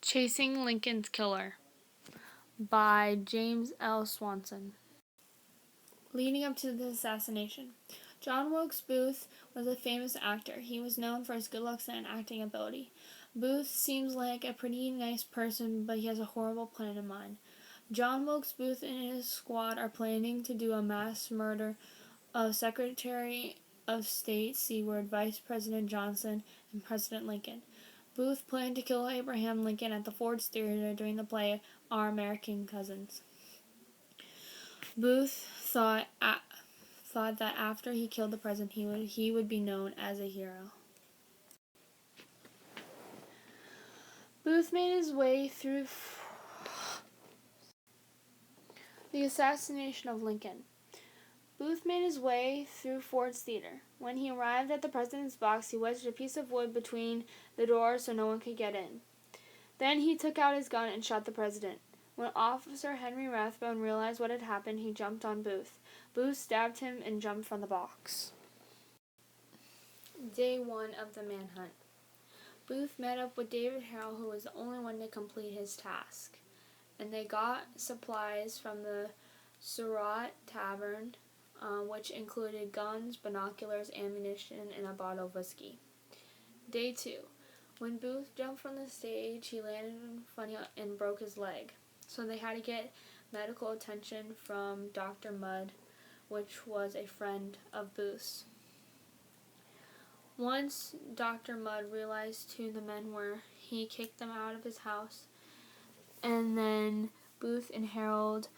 Chasing Lincoln's Killer by James L. Swanson. Leading up to the assassination, John Wilkes Booth was a famous actor. He was known for his good looks and acting ability. Booth seems like a pretty nice person, but he has a horrible plan in mind. John Wilkes Booth and his squad are planning to do a mass murder of Secretary of State Seward, Vice President Johnson, and President Lincoln. Booth planned to kill Abraham Lincoln at the Ford's Theater during the play Our American Cousins. Booth thought that after he killed the president, he would be known as a hero. Booth made his way through the assassination of Lincoln. Booth made his way through Ford's Theater. When he arrived at the president's box, he wedged a piece of wood between the doors so no one could get in. Then he took out his gun and shot the president. When Officer Henry Rathbone realized what had happened, he jumped on Booth. Booth stabbed him and jumped from the box. Day 1 of the manhunt. Booth met up with David Harrell, who was the only one to complete his task, and they got supplies from the Surratt Tavern, which included guns, binoculars, ammunition, and a bottle of whiskey. Day 2. When Booth jumped from the stage, he landed funny and broke his leg, so they had to get medical attention from Dr. Mudd, which was a friend of Booth's. Once Dr. Mudd realized who the men were, he kicked them out of his house, and then Booth and Harold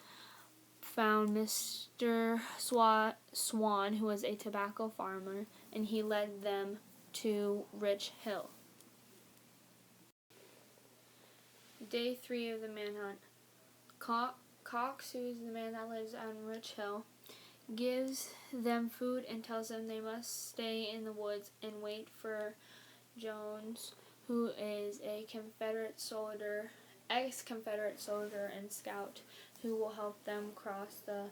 found Mr. Swan, who was a tobacco farmer, and he led them to Rich Hill. Day 3 of the manhunt. Cox, who is the man that lives on Rich Hill, gives them food and tells them they must stay in the woods and wait for Jones, who is a ex-Confederate soldier and scout, who will help them cross the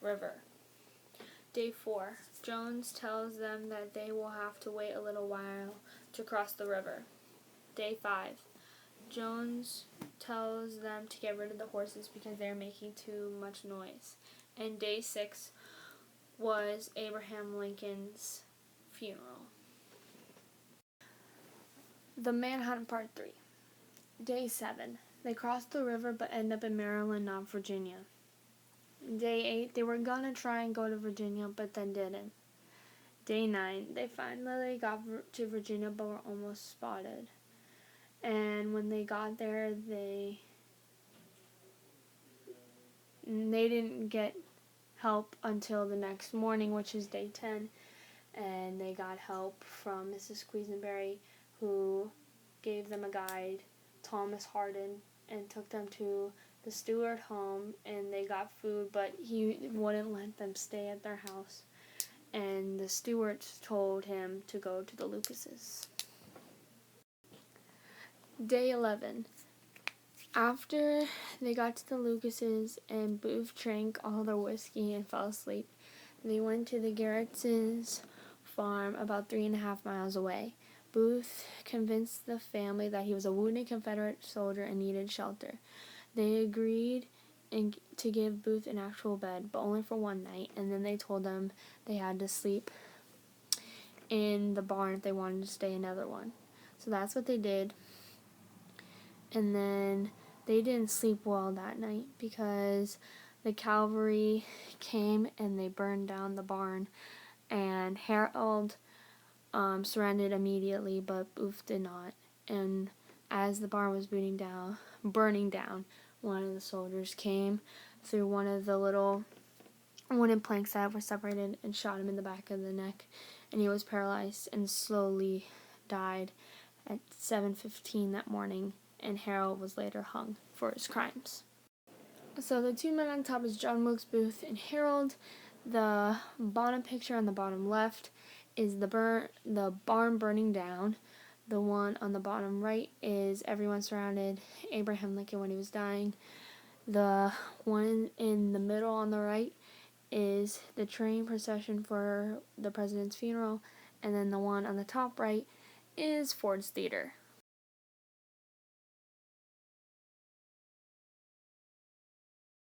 river. Day 4. Jones tells them that they will have to wait a little while to cross the river. Day 5. Jones tells them to get rid of the horses because they're making too much noise. And Day 6 was Abraham Lincoln's funeral. The Manhunt Part 3. Day 7. They crossed the river but end up in Maryland, not Virginia. Day 8. They were gonna try and go to Virginia but then didn't. Day 9. They finally got to Virginia but were almost spotted. And when they got there, they didn't get help until the next morning, which is Day 10, and they got help from Mrs. Quisenberry, who gave them a guide, Thomas Hardin, and took them to the Stewart home, and they got food, but he wouldn't let them stay at their house, and the Stewarts told him to go to the Lucases. Day 11. After they got to the Lucases and Booth drank all their whiskey and fell asleep, they went to the Garretts' farm about 3.5 miles away. Booth convinced the family that he was a wounded Confederate soldier and needed shelter. They agreed to give Booth an actual bed, but only for one night, and then they told them they had to sleep in the barn if they wanted to stay another one. So that's what they did. And then they didn't sleep well that night because the cavalry came and they burned down the barn, and Harold surrendered immediately, but Booth did not. And as the barn was burning down, one of the soldiers came through one of the little wooden planks that were separated and shot him in the back of the neck, and he was paralyzed and slowly died at 7:15 that morning, and Harold was later hung for his crimes. So the two men on top is John Wilkes Booth and Harold. The bottom picture on the bottom left is the barn burning down. The one on the bottom right is everyone surrounded Abraham Lincoln when he was dying. The one in the middle on the right is the train procession for the president's funeral. And then the one on the top right is Ford's Theater.